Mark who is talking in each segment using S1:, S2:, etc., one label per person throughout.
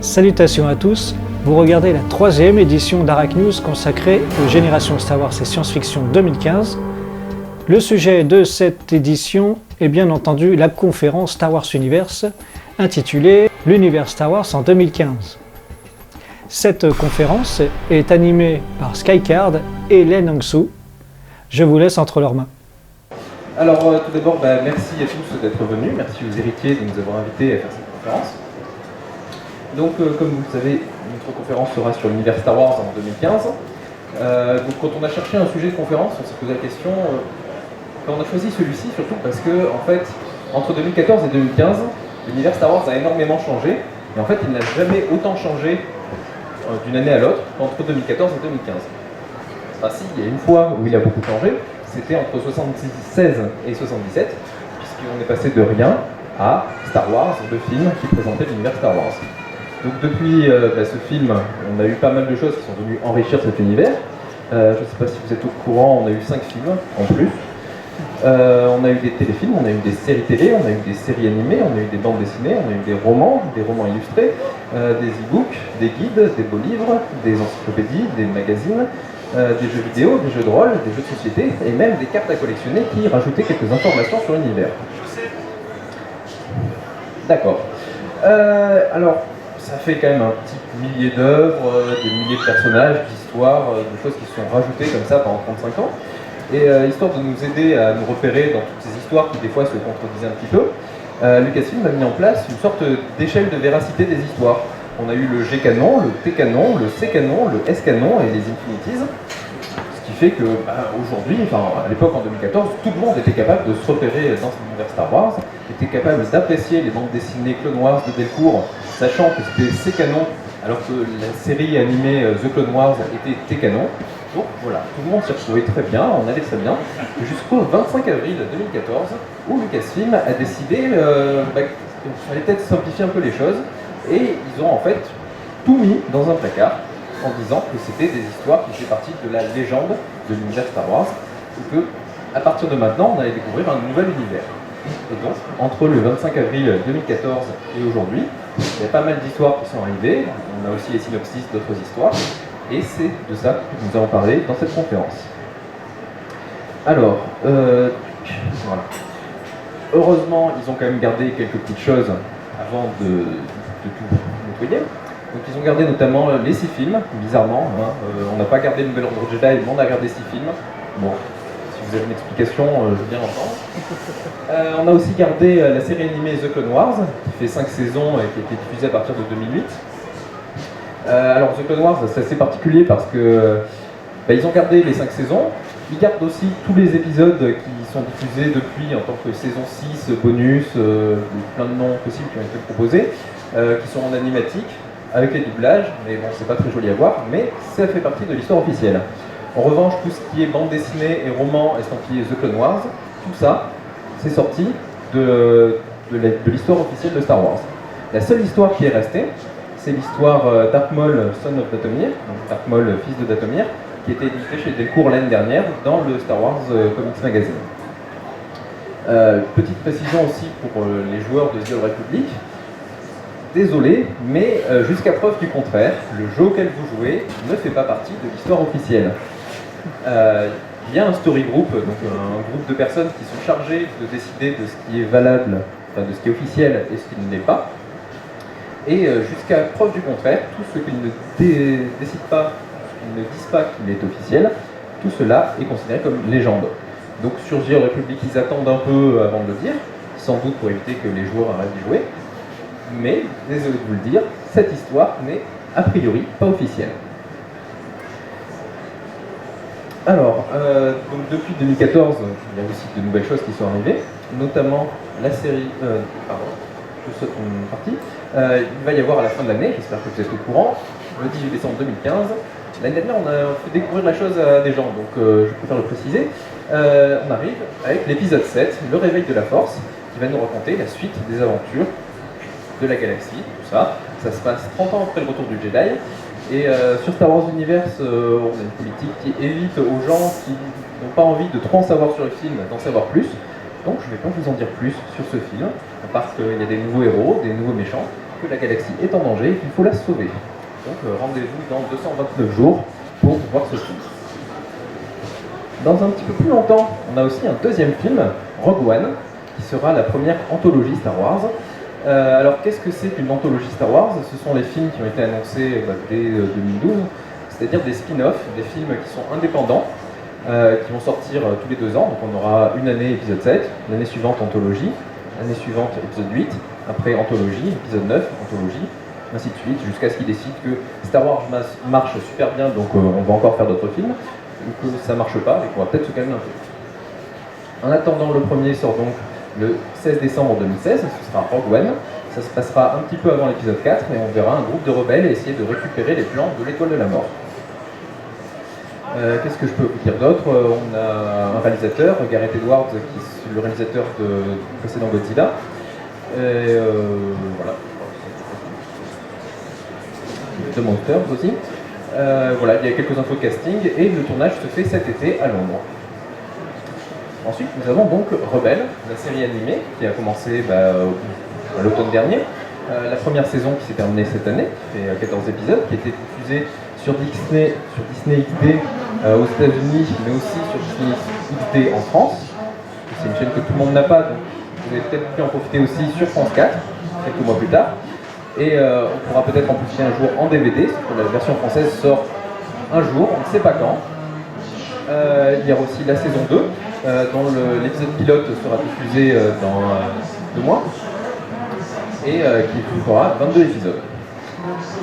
S1: Salutations à tous, vous regardez la 3e édition d'Arak News consacrée aux générations Star Wars et Science-Fiction 2015. Le sujet de cette édition est bien entendu la conférence Star Wars Universe intitulée « L'univers Star Wars en 2015 ». Cette conférence est animée par Skycard et Len Hongsu. Je vous laisse entre leurs mains.
S2: Alors tout d'abord, merci à tous d'être venus, merci aux héritiers de nous avoir invités à faire cette conférence. Donc comme vous le savez, notre conférence sera sur l'univers Star Wars en 2015. Donc quand on a cherché un sujet de conférence, on s'est posé la question, quand on a choisi celui-ci, surtout parce que en fait, entre 2014 et 2015, l'univers Star Wars a énormément changé, et en fait il n'a jamais autant changé d'une année à l'autre qu'entre 2014 et 2015. Enfin si, il y a une fois où il a beaucoup changé, c'était entre 76 et 77, puisqu'on est passé de rien à Star Wars, le film qui présentait l'univers Star Wars. Donc depuis ce film, on a eu pas mal de choses qui sont venues enrichir cet univers. Je ne sais pas si vous êtes au courant, on a eu 5 films en plus. On a eu des téléfilms, on a eu des séries télé, on a eu des séries animées, on a eu des bandes dessinées, on a eu des romans illustrés, des e-books, des guides, des beaux livres, des encyclopédies, des magazines, des jeux vidéo, des jeux de rôle, des jeux de société et même des cartes à collectionner qui rajoutaient quelques informations sur l'univers. D'accord. Alors, ça fait quand même un petit millier d'œuvres, des milliers de personnages, d'histoires, de choses qui se sont rajoutées comme ça pendant 35 ans. Et histoire de nous aider à nous repérer dans toutes ces histoires qui des fois se contredisaient un petit peu, Lucasfilm a mis en place une sorte d'échelle de véracité des histoires. On a eu le G-canon, le T-canon, le C-canon, le S-canon et les Infinities. Ce qui fait que aujourd'hui, à l'époque en 2014, tout le monde était capable de se repérer dans cet univers Star Wars, était capable d'apprécier les bandes dessinées Clone Wars de Delcourt, sachant que c'était C-canon, alors que la série animée The Clone Wars était T-canon. Donc voilà, tout le monde s'y retrouvait très bien, on allait très bien, jusqu'au 25 avril 2014, où Lucasfilm a décidé qu'il fallait peut-être simplifier un peu les choses, et ils ont en fait tout mis dans un placard, en disant que c'était des histoires qui faisaient partie de la légende de l'univers Star Wars, et que, à partir de maintenant, on allait découvrir un nouvel univers. Et donc, entre le 25 avril 2014 et aujourd'hui, il y a pas mal d'histoires qui sont arrivées, on a aussi les synopsis d'autres histoires, et c'est de ça que nous allons parler dans cette conférence. Alors, voilà. Heureusement, ils ont quand même gardé quelques petites choses avant de tout nettoyer. Donc ils ont gardé notamment les 6 films, bizarrement. On n'a pas gardé le Nouvel Ordre Jedi, mais on a gardé 6 films. Bon, si vous avez une explication, je veux bien l'entendre. On a aussi gardé la série animée The Clone Wars, qui fait 5 saisons et qui a été diffusée à partir de 2008. Alors The Clone Wars, c'est assez particulier parce que ils ont gardé les 5 saisons, ils gardent aussi tous les épisodes qui sont diffusés depuis en tant que saison 6, bonus, plein de noms possibles qui ont été proposés, qui sont en animatique, avec les doublages, mais bon, c'est pas très joli à voir, mais ça fait partie de l'histoire officielle. En revanche, tout ce qui est bande dessinée et romans estampillés The Clone Wars, tout ça, c'est sorti de l'histoire officielle de Star Wars. La seule histoire qui est restée, c'est l'histoire Darth Maul, Son of Dathomir, donc Darth Maul, fils de Dathomir, qui était édité chez Delcourt l'année dernière dans le Star Wars Comics Magazine. Petite précision aussi pour les joueurs de The Old Republic. Désolé, mais jusqu'à preuve du contraire, le jeu auquel vous jouez ne fait pas partie de l'histoire officielle. Il y a un story group, donc un groupe de personnes qui sont chargées de décider de ce qui est valable, de ce qui est officiel et ce qui ne l'est pas. Et jusqu'à preuve du contraire, tout ce qu'ils ne décident pas, qu'ils ne disent pas qu'il est officiel, tout cela est considéré comme légende. Donc sur The Old Republic, ils attendent un peu avant de le dire, sans doute pour éviter que les joueurs arrêtent d'y jouer. Mais, désolé de vous le dire, cette histoire n'est a priori pas officielle. Alors, donc depuis 2014, il y a aussi de nouvelles choses qui sont arrivées, notamment la série... je saute une partie. Il va y avoir à la fin de l'année, j'espère que vous êtes au courant, le 18 décembre 2015. L'année dernière, on a fait découvrir la chose à des gens, donc je préfère le préciser. On arrive avec l'épisode 7, le réveil de la Force, qui va nous raconter la suite des aventures de la galaxie, tout ça. Ça se passe 30 ans après le retour du Jedi. Et sur Star Wars Universe, on a une politique qui évite aux gens qui n'ont pas envie de trop en savoir sur le film d'en savoir plus. Donc je ne vais pas vous en dire plus sur ce film, à part qu'il y a des nouveaux héros, des nouveaux méchants, que la galaxie est en danger et qu'il faut la sauver. Donc rendez-vous dans 229 jours pour voir ce film. Dans un petit peu plus longtemps, on a aussi un deuxième film, Rogue One, qui sera la première anthologie Star Wars. Alors qu'est-ce que c'est qu'une anthologie Star Wars? Ce sont les films qui ont été annoncés dès 2012, c'est-à-dire des spin-offs, des films qui sont indépendants, qui vont sortir tous les 2 ans. Donc on aura une année épisode 7, l'année suivante anthologie, l'année suivante épisode 8, après anthologie, épisode 9, anthologie, ainsi de suite, jusqu'à ce qu'ils décident que Star Wars marche super bien, donc on va encore faire d'autres films, ou que ça marche pas et qu'on va peut-être se calmer un peu. En attendant, le premier sort donc le 16 décembre 2016, ce sera Rogue One. Ça se passera un petit peu avant l'épisode 4 et on verra un groupe de rebelles essayer de récupérer les plans de l'étoile de la mort. Qu'est-ce que je peux vous dire d'autre? On a un réalisateur, Gareth Edwards, qui est le réalisateur du précédent Godzilla. Et voilà. The Monsters aussi. Voilà, il y a quelques infos de casting et le tournage se fait cet été à Londres. Ensuite, nous avons donc Rebelle, la série animée qui a commencé à l'automne dernier. La première saison qui s'est terminée cette année, qui fait 14 épisodes, qui a été diffusée sur Disney XD aux États-Unis, mais aussi sur Disney XD en France. C'est une chaîne que tout le monde n'a pas, donc vous avez peut-être pu en profiter aussi sur France 4, quelques mois plus tard. Et on pourra peut-être en profiter un jour en DVD, parce que la version française sort un jour, on ne sait pas quand. Il y aura aussi la saison 2, dont l'épisode pilote sera diffusé dans 2 mois, et qui fera 22 épisodes.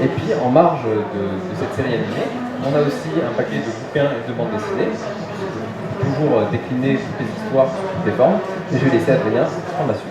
S2: Et puis, en marge de cette série animée, on a aussi un paquet de bouquins et de bandes dessinées, toujours décliner toutes les histoires sous toutes les formes, et je vais laisser Adrien prendre la suite.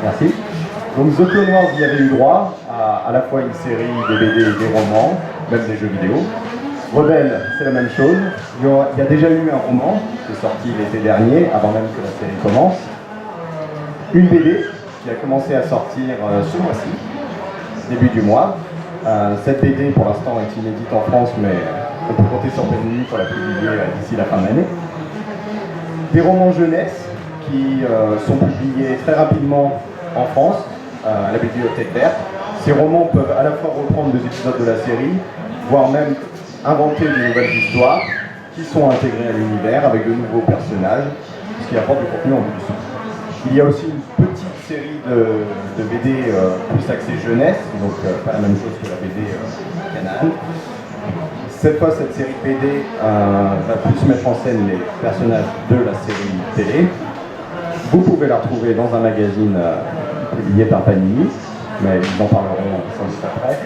S3: Merci. Donc The Clone Wars y avait eu droit à la fois une série, des BD et des romans, même des jeux vidéo. Rebelle, c'est la même chose. Il y a déjà eu un roman qui est sorti l'été dernier, avant même que la série commence. Une BD qui a commencé à sortir ce mois-ci, début du mois. Cette BD pour l'instant est inédite en France, mais on peut compter sur Panini pour la publier d'ici la fin de l'année. Des romans jeunesse qui sont publiés très rapidement en France, à la Bibliothèque Verte. Ces romans peuvent à la fois reprendre des épisodes de la série, voire même inventer de nouvelles histoires qui sont intégrées à l'univers avec de nouveaux personnages, ce qui apporte du contenu en plus. Il y a aussi une petite série de BD plus axée jeunesse, donc pas la même chose que la BD Canal. Cette fois, cette série BD va plus mettre en scène les personnages de la série télé. Vous pouvez la retrouver dans un magazine publié par Panini, mais ils en parleront sans doute après.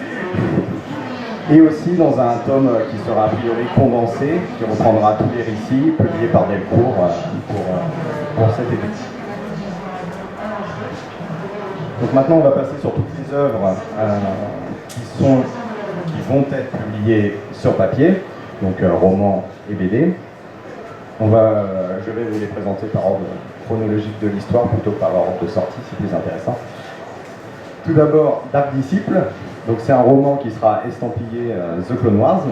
S3: Et aussi dans un tome qui sera a priori condensé, qui reprendra tous les récits publiés par Delcourt pour cet été. Donc maintenant, on va passer sur toutes les œuvres qui vont être publiées sur papier, donc romans et BD. Je vais vous les présenter par ordre chronologique de l'histoire plutôt que par ordre de sortie, c'est plus intéressant. Tout d'abord, Dark Disciple. Donc c'est un roman qui sera estampillé The Clone Wars,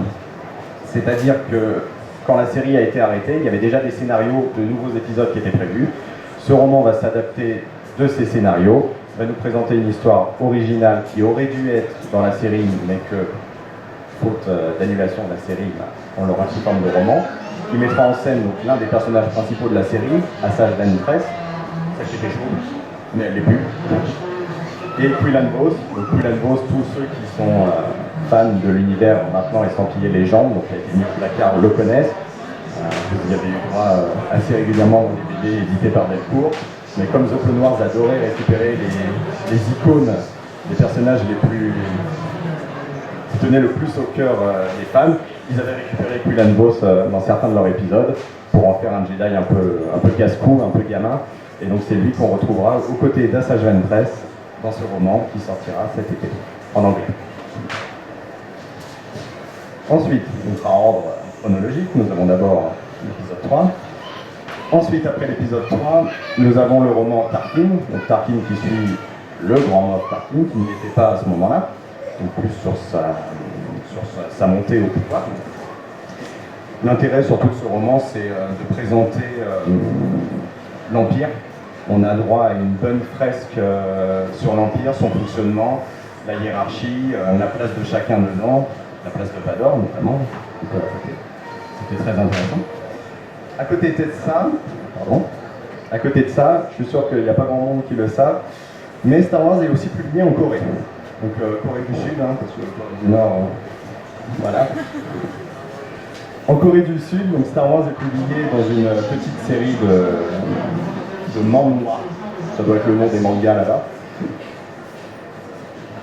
S3: c'est-à-dire que quand la série a été arrêtée, il y avait déjà des scénarios de nouveaux épisodes qui étaient prévus. Ce roman va s'adapter de ces scénarios, va nous présenter une histoire originale qui aurait dû être dans la série, mais que, faute d'annulation de la série, on l'aura sous forme de roman, qui mettra en scène l'un des personnages principaux de la série, Asajj Ventress, celle qui était chaude, mais elle l'est plus. Et Quinlan Vos, tous ceux qui sont fans de l'univers maintenant estampillé Légende, donc qui a été mis au placard, le connaissent. Vous y avez eu droit assez régulièrement dans les BD édités par Delcourt. Mais comme The Clone Wars adorait récupérer les icônes, les personnages qui tenaient le plus au cœur des fans, ils avaient récupéré Quinlan Vos dans certains de leurs épisodes pour en faire un Jedi un peu casse-cou, un peu gamin. Et donc c'est lui qu'on retrouvera aux côtés d'Asajj Ventress dans ce roman qui sortira cet été, en anglais. Ensuite, donc en ordre chronologique, nous avons d'abord l'épisode 3. Ensuite, après l'épisode 3, nous avons le roman Tarkin, donc Tarkin qui suit le grand Moff Tarkin, qui n'y était pas à ce moment-là, donc plus sur sa montée au pouvoir. L'intérêt surtout de ce roman, c'est de présenter l'Empire. On a droit à une bonne fresque sur l'Empire, son fonctionnement, la hiérarchie, la place de chacun dedans, la place de Vador notamment, c'était très intéressant. À côté de ça, je suis sûr qu'il n'y a pas grand monde qui le savent, mais Star Wars est aussi publié en Corée. Donc Corée du Sud, parce que Corée du Nord, voilà. En Corée du Sud, donc Star Wars est publié dans une petite série de manhwa. Ça doit être le nom des mangas là-bas.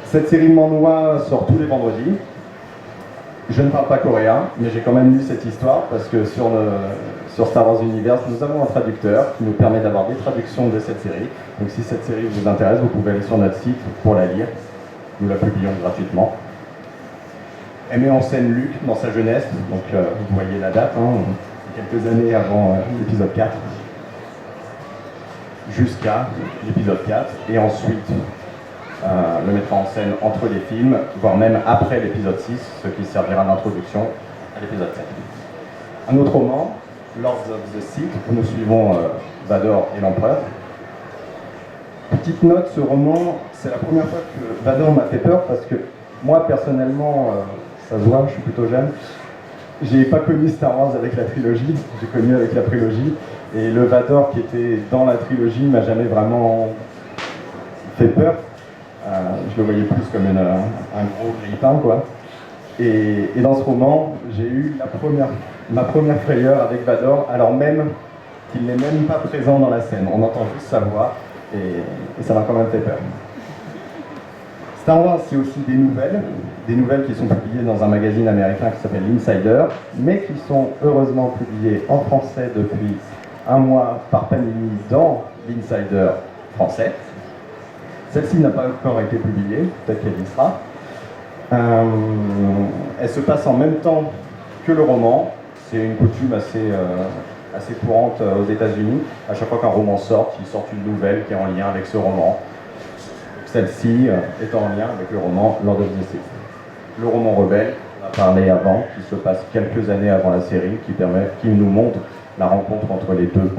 S3: Cette série de manhwa sort tous les vendredis. Je ne parle pas coréen, mais j'ai quand même lu cette histoire parce que sur Star Wars Universe, nous avons un traducteur qui nous permet d'avoir des traductions de cette série. Donc si cette série vous intéresse, vous pouvez aller sur notre site pour la lire. Nous la publions gratuitement. Elle met en scène Luke dans sa jeunesse, donc vous voyez la date, quelques années avant l'épisode 4, jusqu'à l'épisode 4, et ensuite le mettra en scène entre les films, voire même après l'épisode 6, ce qui servira d'introduction à l'épisode 7. Un autre roman, Lords of the Sith, où nous suivons Vador et l'Empereur. Petite note, ce roman, c'est la première fois que Vador m'a fait peur, parce que moi, personnellement, ça se voit, je suis plutôt jeune, j'ai pas connu Star Wars avec la trilogie, j'ai connu avec la prélogie, et le Vador qui était dans la trilogie m'a jamais vraiment fait peur. Je le voyais plus comme un gros grille-pain, quoi. Et dans ce roman, j'ai eu ma première frayeur avec Vador, alors même qu'il n'est même pas présent dans la scène. On entend juste sa voix, et ça m'a quand même fait peur. Star Wars, c'est aussi des nouvelles qui sont publiées dans un magazine américain qui s'appelle Insider, mais qui sont heureusement publiées en français depuis un mois par Panini dans l'Insider français. Celle-ci n'a pas encore été publiée, peut-être qu'elle y sera. Elle se passe en même temps que le roman. C'est une coutume assez courante aux États-Unis. À chaque fois qu'un roman sort, ils sortent une nouvelle qui est en lien avec ce roman. Celle-ci est en lien avec le roman Lord of the Sith. Le roman Rebelle, on a parlé avant, qui se passe quelques années avant la série, qui nous montre la rencontre entre les deux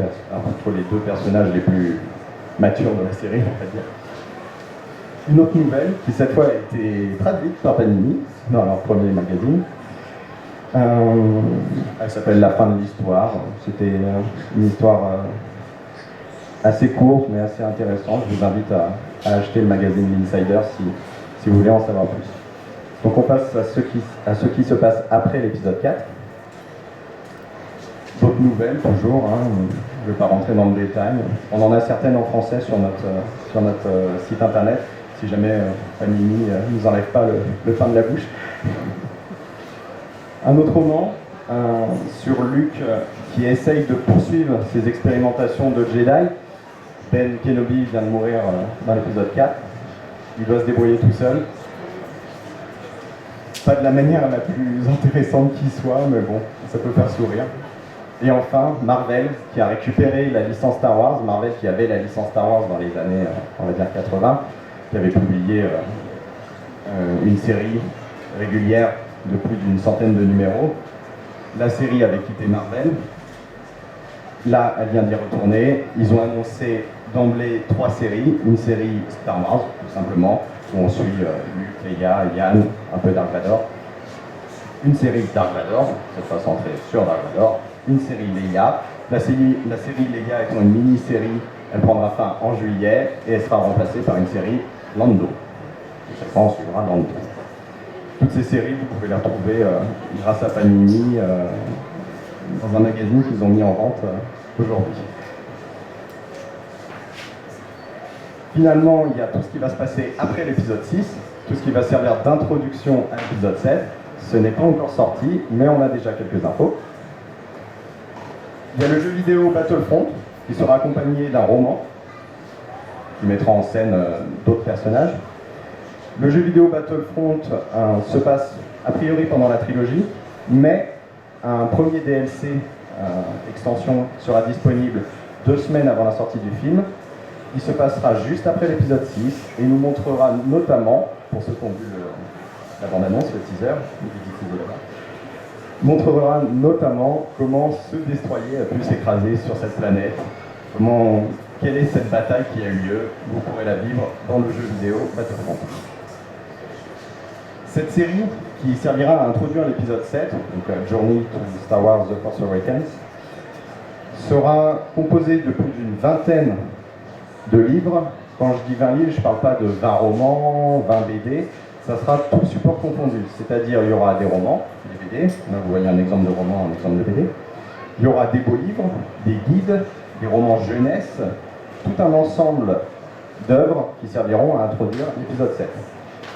S3: personnages les plus matures de la série, on va dire. Une autre nouvelle, qui cette fois a été traduite par Panini, dans leur premier magazine. Elle s'appelle La fin de l'histoire. C'était une histoire assez courte, mais assez intéressante. Je vous invite à acheter le magazine L'Insider si vous voulez en savoir plus. Donc on passe à ce qui se passe après l'épisode 4. D'autres nouvelles, toujours, je ne vais pas rentrer dans le détail. On en a certaines en français sur notre site internet, si jamais Panini ne nous enlève pas le pain de la bouche. Un autre roman sur Luke qui essaye de poursuivre ses expérimentations de Jedi. Ben Kenobi vient de mourir dans l'épisode 4. Il doit se débrouiller tout seul. Pas de la manière la plus intéressante qui soit, mais bon, ça peut faire sourire. Et enfin, Marvel, qui a récupéré la licence Star Wars. Marvel qui avait la licence Star Wars dans les années, on va dire 80, qui avait publié une série régulière de plus d'une centaine de numéros. La série avait quitté Marvel. Là, elle vient d'y retourner. Ils ont annoncé d'emblée 3 séries. Une série Star Wars, tout simplement, où on suit Luke, Leia, Yann, un peu Dark Vador. Une série Dark Vador, cette fois centrée sur Dark Vador. Une série Leia. La série Leia étant une mini-série, elle prendra fin en juillet et elle sera remplacée par une série Lando. Et cette fois, on suivra Lando. Toutes ces séries, vous pouvez les retrouver grâce à Panini dans un magazine qu'ils ont mis en vente aujourd'hui. Finalement, il y a tout ce qui va se passer après l'épisode 6, tout ce qui va servir d'introduction à l'épisode 7. Ce n'est pas encore sorti, mais on a déjà quelques infos. Il y a le jeu vidéo Battlefront, qui sera accompagné d'un roman, qui mettra en scène d'autres personnages. Le jeu vidéo Battlefront se passe a priori pendant la trilogie, mais un premier DLC extension sera disponible 2 semaines avant la sortie du film. Il se passera juste après l'épisode 6 et nous montrera notamment, pour ceux qui ont vu la bande-annonce, le teaser, il est diffusé là-bas, montrera notamment comment ce destroyer a pu s'écraser sur cette planète, quelle est cette bataille qui a eu lieu. Vous pourrez la vivre dans le jeu vidéo Battlefront. Cette série, qui servira à introduire l'épisode 7, donc Journey to Star Wars The Force Awakens, sera composée de plus d'une vingtaine de livres. Quand je dis 20 livres, je ne parle pas de 20 romans, 20 BD, ça sera tout support confondu. C'est-à-dire, il y aura des romans, des BD, là vous voyez un exemple de roman, un exemple de BD. Il y aura des beaux livres, des guides, des romans jeunesse, tout un ensemble d'œuvres qui serviront à introduire l'épisode 7.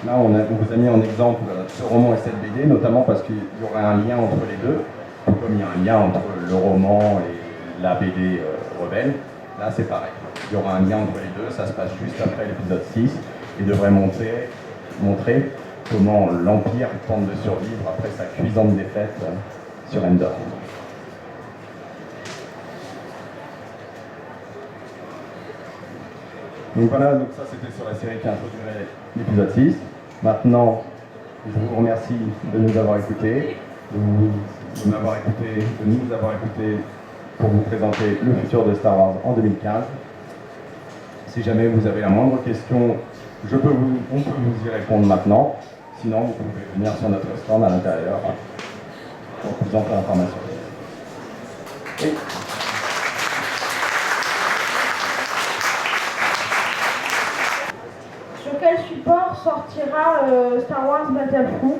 S3: Là, on vous a mis en exemple ce roman et cette BD, notamment parce qu'il y aurait un lien entre les deux, comme il y a un lien entre le roman et la BD Rebelle. Là, c'est pareil. Il y aura un lien entre les deux, ça se passe juste après l'épisode 6 et devrait montrer comment l'Empire tente de survivre après sa cuisante défaite sur Endor. Donc voilà, donc ça c'était sur la série qui introduirait l'épisode 6. Maintenant, je vous remercie de nous avoir écoutés, de nous avoir écoutés pour vous présenter le futur de Star Wars en 2015. Si jamais vous avez la moindre question, on peut vous y répondre maintenant. Sinon, vous pouvez venir sur notre stand à l'intérieur pour plus ample information. Oui.
S4: Sur quel support sortira Star Wars Battlefront?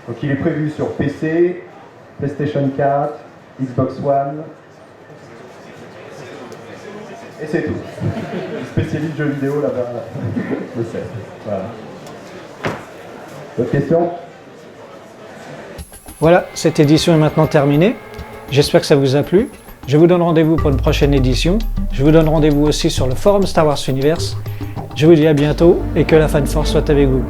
S3: Donc il est prévu sur PC, PlayStation 4, Xbox One. Et c'est tout. Le spécialiste jeux vidéo là-bas, le sait. Voilà. D'autres questions?
S1: Voilà, cette édition est maintenant terminée. J'espère que ça vous a plu. Je vous donne rendez-vous pour une prochaine édition. Je vous donne rendez-vous aussi sur le forum Star Wars Universe. Je vous dis à bientôt et que la Fan Force soit avec vous.